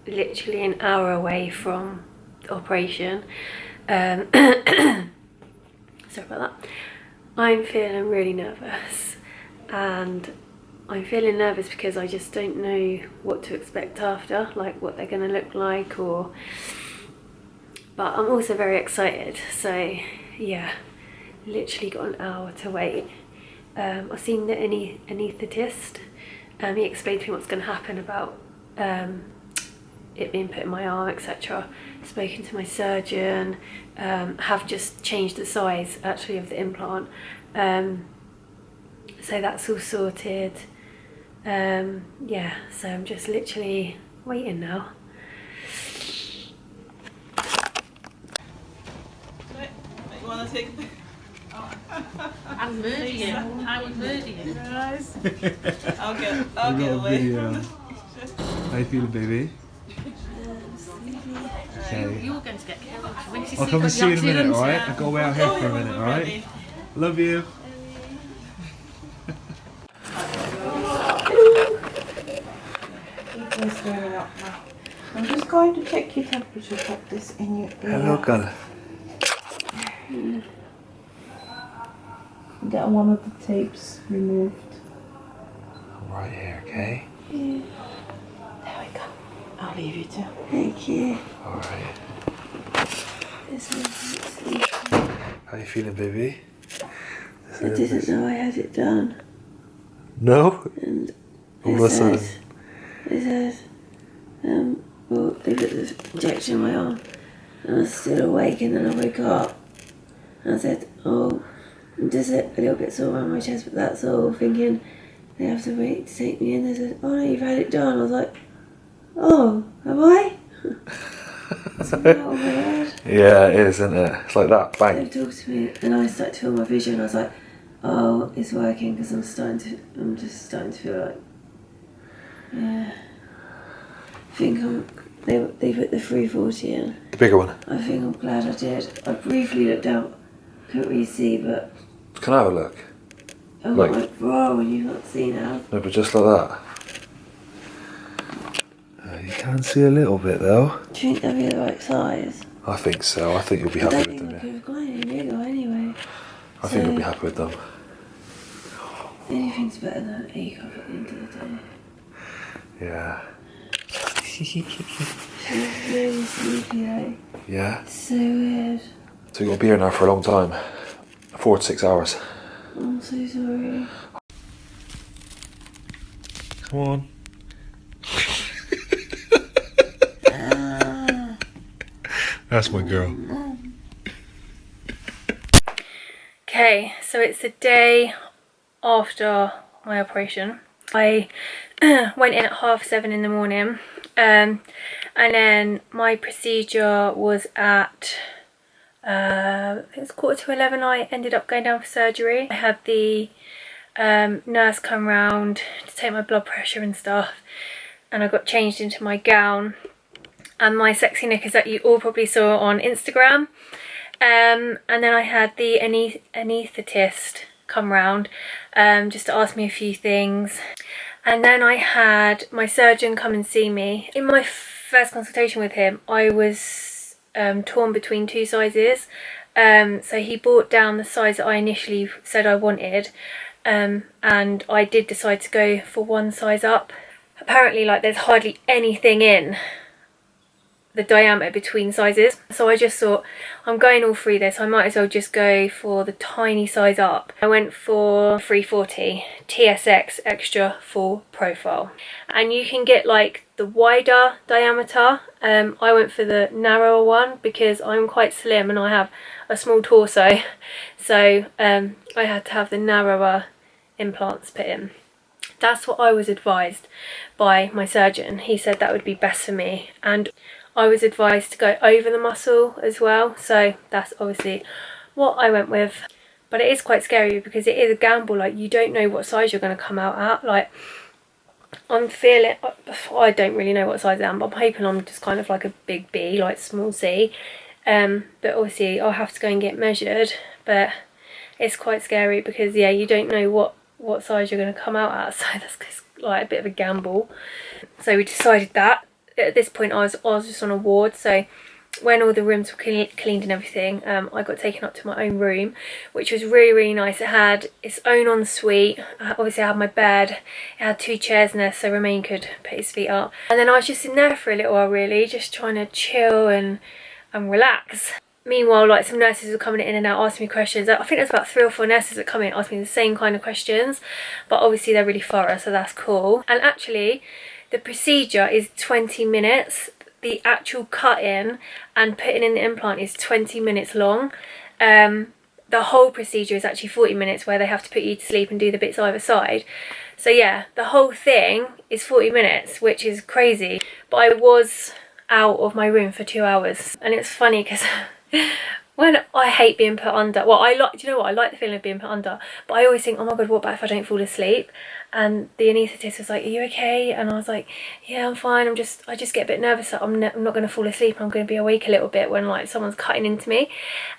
literally an hour away from the operation. Sorry about that. I'm feeling really nervous, and I'm feeling nervous because I just don't know what to expect after, like what they're going to look like, but I'm also very excited. So yeah, literally got an hour to wait. I've seen the anaesthetist. He explained to me what's going to happen about it being put in my arm, etc. Spoken to my surgeon, have just changed the size actually of the implant, so that's all sorted. Yeah, so I'm just literally waiting now. You want to take I'll murder you. I would murder you. guys? I'll get away from the... How you feeling, baby? Okay. You're going to get killed. I'll come and see you in a minute, alright? I've got to wait out here for a minute, alright? Love you. I'm just going to check your temperature, put this in your ear. Hello, girl. Get one of the tapes removed. I'm right here, okay? Yeah. There we go. I'll leave you to. Thank you. Alright. This one's How you feeling, baby? I didn't know I had it done. No? And All of a sudden. They said, well, they put this injection in my arm, and I was still awake, and then I woke up, and I said, oh, I'm just a little bit sore around my chest, but that's all, thinking they have to wait to take me in. They said, oh no, you've had it done. I was like, oh, have I? It's a bit weird. Yeah, it is, isn't it? It's like that, bang. They talked to me, and I started to feel my vision. I was like, oh, it's working, because I'm just starting to feel like, yeah. I think they put the 340 in. The bigger one. I think I'm glad I did. I briefly looked out, couldn't really see, but Can I have a look? oh Like- my bro, you can't see now. No, but just like that. You can see a little bit though. Do you think that'd be the right size? I think so. I think you'll be I happy don't with think I them. could have gone any bigger anyway. I think you'll be happy with them. Anything's better than an A cup at the end of the day. Yeah. It's really sleepy though. Yeah. So weird. So you've got to be here now for a long time. 4 to 6 hours. I'm so sorry. Come on. That's my girl. Okay, so it's the day after my operation. I went in at 7:30 in the morning, and then my procedure was at I think it's 11:15. I ended up going down for surgery. I had the nurse come round to take my blood pressure and stuff, and I got changed into my gown and my sexy knickers that you all probably saw on Instagram. And then I had the anaesthetist come round just to ask me a few things. And then I had my surgeon come and see me. In my first consultation with him, I was torn between two sizes. So he brought down the size that I initially said I wanted. And I did decide to go for one size up. Apparently, like, there's hardly anything in the diameter between sizes, so I just thought, I'm going all through this, I might as well just go for the tiny size up. I went for 340 TSX extra full profile, and you can get like the wider diameter. I went for the narrower one because I'm quite slim and I have a small torso, so I had to have the narrower implants put in. That's what I was advised by my surgeon. He said that would be best for me, and I was advised to go over the muscle as well, so that's obviously what I went with. But it is quite scary because it is a gamble. Like, you don't know what size you're going to come out at. Like, I'm feeling, I don't really know what size I am, but I'm hoping I'm just kind of like a big B, like small C. But obviously I'll have to go and get measured, but it's quite scary because, yeah, you don't know what size you're going to come out at, so that's like a bit of a gamble. So we decided that. at this point I was just on a ward, so when all the rooms were cleaned and everything, I got taken up to my own room, which was really, really nice. It had its own ensuite. Obviously I had my bed, it had 2 chairs in there so Romain could put his feet up, and then I was just in there for a little while, really just trying to chill and relax. Meanwhile, like, some nurses were coming in and out asking me questions. I think there's about 3 or 4 nurses that come in asking me the same kind of questions, but obviously they're really thorough, so that's cool. And actually the procedure is 20 minutes. The actual cutting and putting in the implant is 20 minutes long. The whole procedure is actually 40 minutes, where they have to put you to sleep and do the bits either side. So yeah, the whole thing is 40 minutes, which is crazy. But I was out of my room for 2 hours, and it's funny because when I hate being put under, well, do you know what, I like the feeling of being put under, but I always think, oh my god, what about if I don't fall asleep? And the anaesthetist was like, are you okay? And I was like, yeah, I'm fine. I just get a bit nervous that I'm not going to fall asleep. I'm going to be awake a little bit when, like, someone's cutting into me.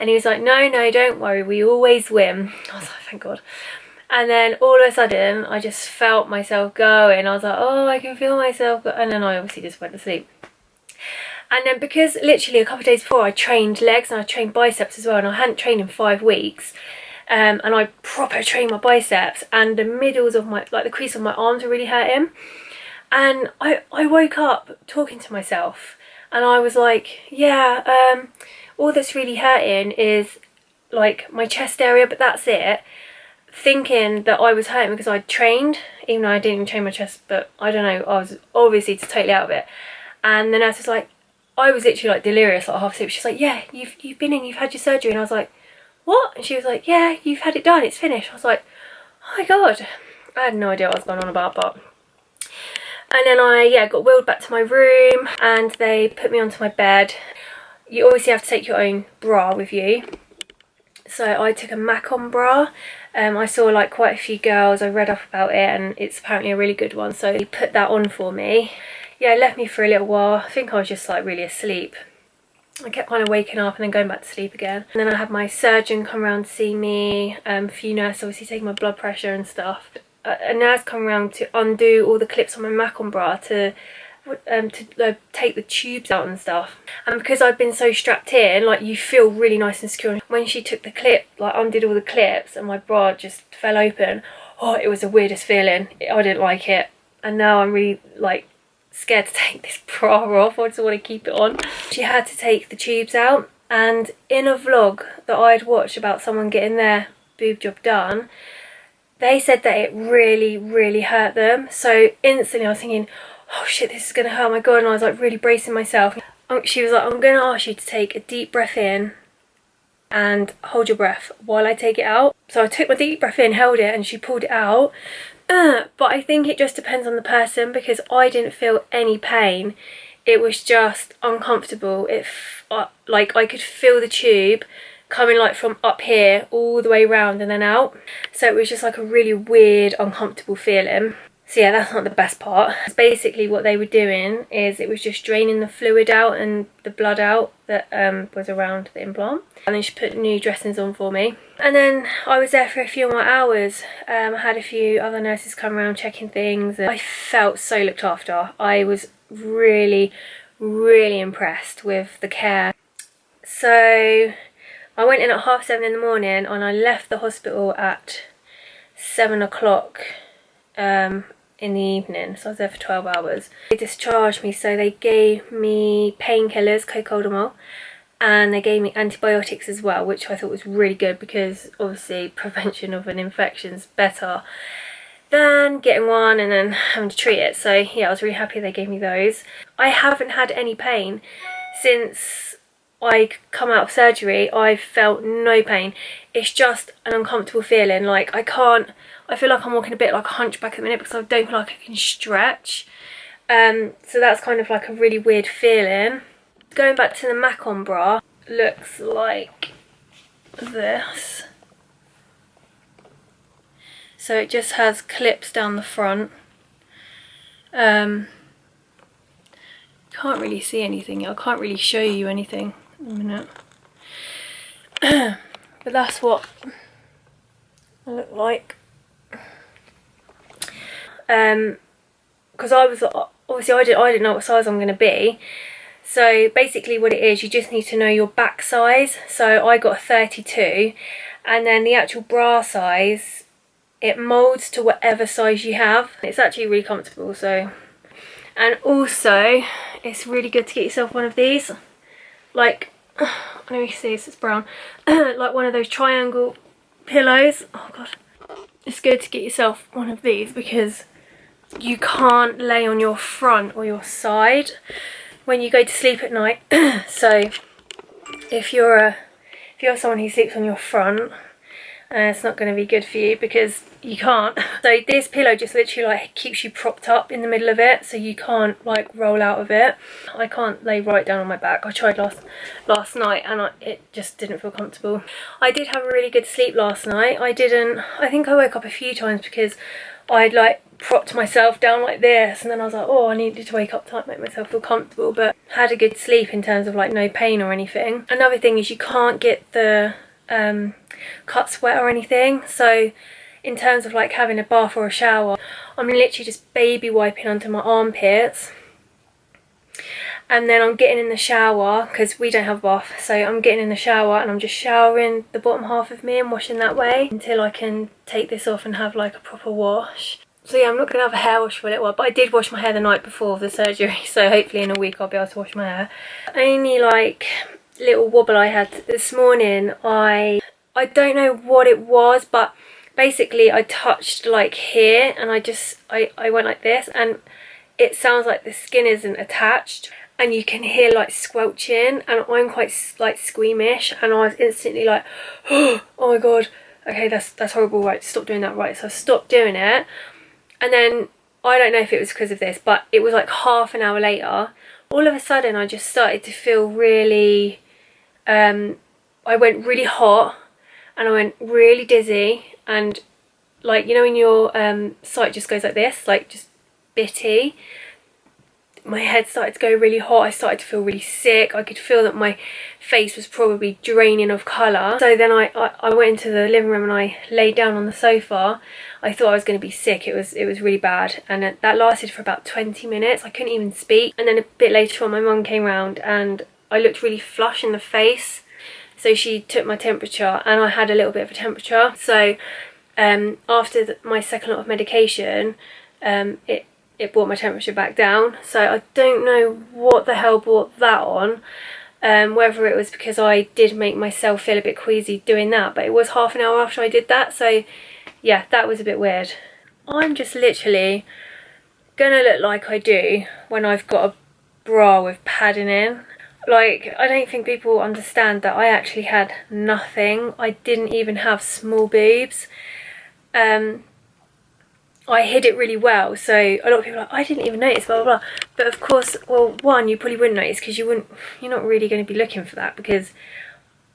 And he was like, no, don't worry, we always win. I was like, thank god. And then all of a sudden I just felt myself going. I was like, oh, I can feel myself go, and then I obviously just went to sleep. And then, because literally a couple of days before I trained legs and I trained biceps as well, and I hadn't trained in 5 weeks, and I proper trained my biceps, and the middles of my, like the crease of my arms were really hurting. And I woke up talking to myself, and I was like, yeah, all that's really hurting is like my chest area, but that's it. Thinking that I was hurting because I'd trained, even though I didn't even train my chest, but I don't know, I was obviously just totally out of it. And the nurse was like, I was literally like delirious, like half asleep. She's like, yeah, you've been in, you've had your surgery. And I was like, what? And she was like, yeah, you've had it done, it's finished. I was like, oh my god. I had no idea what I was going on about, but... And then I got wheeled back to my room, and they put me onto my bed. You obviously have to take your own bra with you. So I took a Macon bra. I saw like quite a few girls, I read up about it, and it's apparently a really good one. So they put that on for me. Yeah, it left me for a little while. I think I was just like really asleep. I kept kind of waking up and then going back to sleep again. And then I had my surgeon come around to see me, a few nurses obviously taking my blood pressure and stuff. A nurse come around to undo all the clips on my Macon bra to take the tubes out and stuff. And because I'd been so strapped in, like, you feel really nice and secure. When she took the clip, like undid all the clips, and my bra just fell open, oh, it was the weirdest feeling. I didn't like it. And now I'm really like scared to take this bra off. I just want to keep it on. She had to take the tubes out, and in a vlog that I'd watched about someone getting their boob job done, they said that it really, really hurt them. So instantly I was thinking, oh shit, this is gonna hurt, my god. And I was like really bracing myself. She was like, I'm gonna ask you to take a deep breath in and hold your breath while I take it out. So I took my deep breath in, held it, and she pulled it out. But I think it just depends on the person, because I didn't feel any pain. It was just uncomfortable. Like I could feel the tube coming like from up here all the way around and then out. So it was just like a really weird, uncomfortable feeling. So yeah, that's not the best part. Basically what they were doing is it was just draining the fluid out and the blood out that was around the implant. And then she put new dressings on for me. And then I was there for a few more hours. I had a few other nurses come around checking things. I felt so looked after. I was really, really impressed with the care. So I went in at 7:30 in the morning, and I left the hospital at 7 o'clock in the evening, so I was there for 12 hours. They discharged me, so they gave me painkillers, cocodamol, and they gave me antibiotics as well, which I thought was really good, because obviously prevention of an infection is better than getting one and then having to treat it. So yeah, I was really happy they gave me those. I haven't had any pain since I come out of surgery. I've felt no pain. It's just an uncomfortable feeling. Like I feel like I'm walking a bit like a hunchback at the minute because I don't feel like I can stretch. So that's kind of like a really weird feeling. Going back to the Macon bra, looks like this. So it just has clips down the front. Can't really see anything. I can't really show you anything in a minute. But that's what I look like. Because obviously I didn't know what size I'm going to be. So basically what it is, you just need to know your back size. So I got a 32, and then the actual bra size, it molds to whatever size you have. It's actually really comfortable. So, and also it's really good to get yourself one of these, like, let me see, it's brown, like one of those triangle pillows. Oh god, it's good to get yourself one of these because you can't lay on your front or your side when you go to sleep at night. So if you're someone who sleeps on your front, it's not going to be good for you because you can't. So this pillow just literally like keeps you propped up in the middle of it, so you can't like roll out of it. I can't lay right down on my back. I tried last night and it just didn't feel comfortable. I did have a really good sleep last night. I think I woke up a few times because I'd like propped myself down like this, and then I was like, oh, I needed to wake up to make myself feel comfortable, but had a good sleep in terms of like no pain or anything. Another thing is you can't get the cut sweat or anything, so in terms of like having a bath or a shower, I'm literally just baby wiping onto my armpits, and then I'm getting in the shower because we don't have a bath, so I'm getting in the shower and I'm just showering the bottom half of me and washing that way until I can take this off and have like a proper wash. So yeah, I'm not going to have a hair wash for a little while, but I did wash my hair the night before the surgery, so hopefully in a week I'll be able to wash my hair. Only like little wobble I had this morning, I don't know what it was, but basically I touched like here and I went like this, and it sounds like the skin isn't attached and you can hear like squelching, and I'm quite like squeamish, and I was instantly like, oh my god, okay, that's horrible, right, stop doing that, right. So I stopped doing it, and then I don't know if it was because of this, but it was like half an hour later, all of a sudden I just started to feel really, I went really hot and I went really dizzy, and like, you know when your sight just goes like this, like just bitty, my head started to go really hot, I started to feel really sick, I could feel that my face was probably draining of colour. So then I went into the living room and I laid down on the sofa. I thought I was going to be sick, it was really bad, and that lasted for about 20 minutes, I couldn't even speak. And then a bit later on my mum came round and I looked really flush in the face, so she took my temperature and I had a little bit of a temperature. So after my second lot of medication, it brought my temperature back down. So I don't know what the hell brought that on, whether it was because I did make myself feel a bit queasy doing that, but it was half an hour after I did that, so yeah, that was a bit weird. I'm just literally gonna look like I do when I've got a bra with padding in. Like, I don't think people understand that I actually had nothing. I didn't even have small boobs. I hid it really well, so a lot of people are like, I didn't even notice, blah blah blah. But of course, well, one, you probably wouldn't notice because you're not really going to be looking for that, because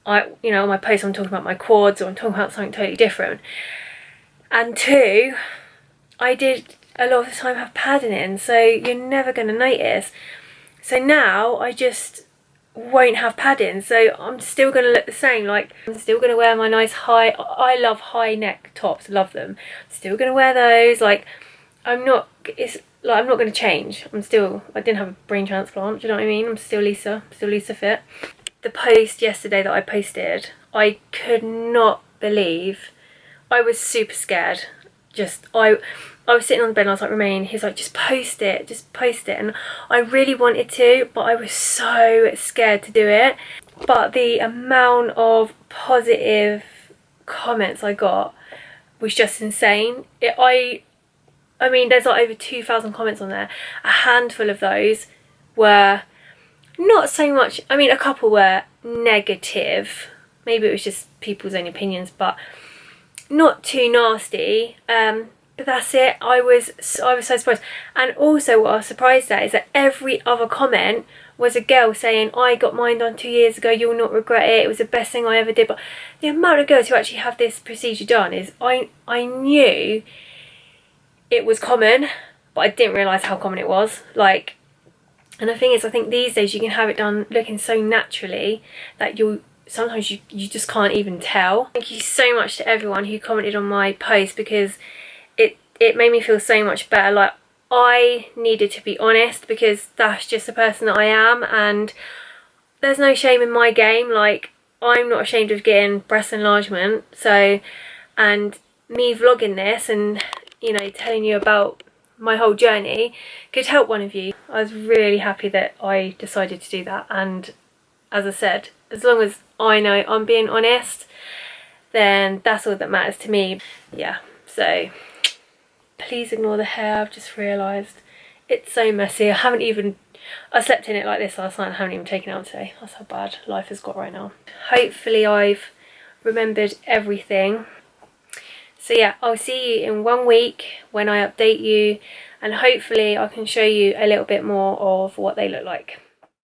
on my post I'm talking about my quads or I'm talking about something totally different. And two, I did a lot of the time have padding in, so you're never going to notice. So now I just won't have padding, so I'm still going to look the same. Like, I'm still going to wear my nice high, I love high neck tops, love them, still going to wear those. Like, I'm not going to change. I didn't have a brain transplant, do you know what I mean? I'm still LISAFIITT. The post yesterday that I posted, I could not believe, I was super scared. I was sitting on the bed and I was like, Romain, he's like, just post it. And I really wanted to, but I was so scared to do it. But the amount of positive comments I got was just insane. I mean, there's like over 2,000 comments on there. A handful of those were not so much, I mean, a couple were negative. Maybe it was just people's own opinions, but not too nasty. But that's it. I was so surprised. And also what I was surprised at is that every other comment was a girl saying, I got mine done 2 years ago, you'll not regret it, it was the best thing I ever did. But the amount of girls who actually have this procedure done is, I knew it was common, but I didn't realise how common it was. Like, and the thing is, I think these days you can have it done looking so naturally that sometimes you just can't even tell. Thank you so much to everyone who commented on my post, because it made me feel so much better. Like, I needed to be honest because that's just the person that I am, and there's no shame in my game. Like, I'm not ashamed of getting breast enlargement. So, and me vlogging this and, you know, telling you about my whole journey could help one of you. I was really happy that I decided to do that, and as I said, as long as I know I'm being honest, then that's all that matters to me. Yeah, so please ignore the hair. I've just realised it's so messy. I slept in it like this last night and I haven't even taken it out today. That's how bad life has got right now. Hopefully I've remembered everything. So yeah, I'll see you in 1 week when I update you, and hopefully I can show you a little bit more of what they look like.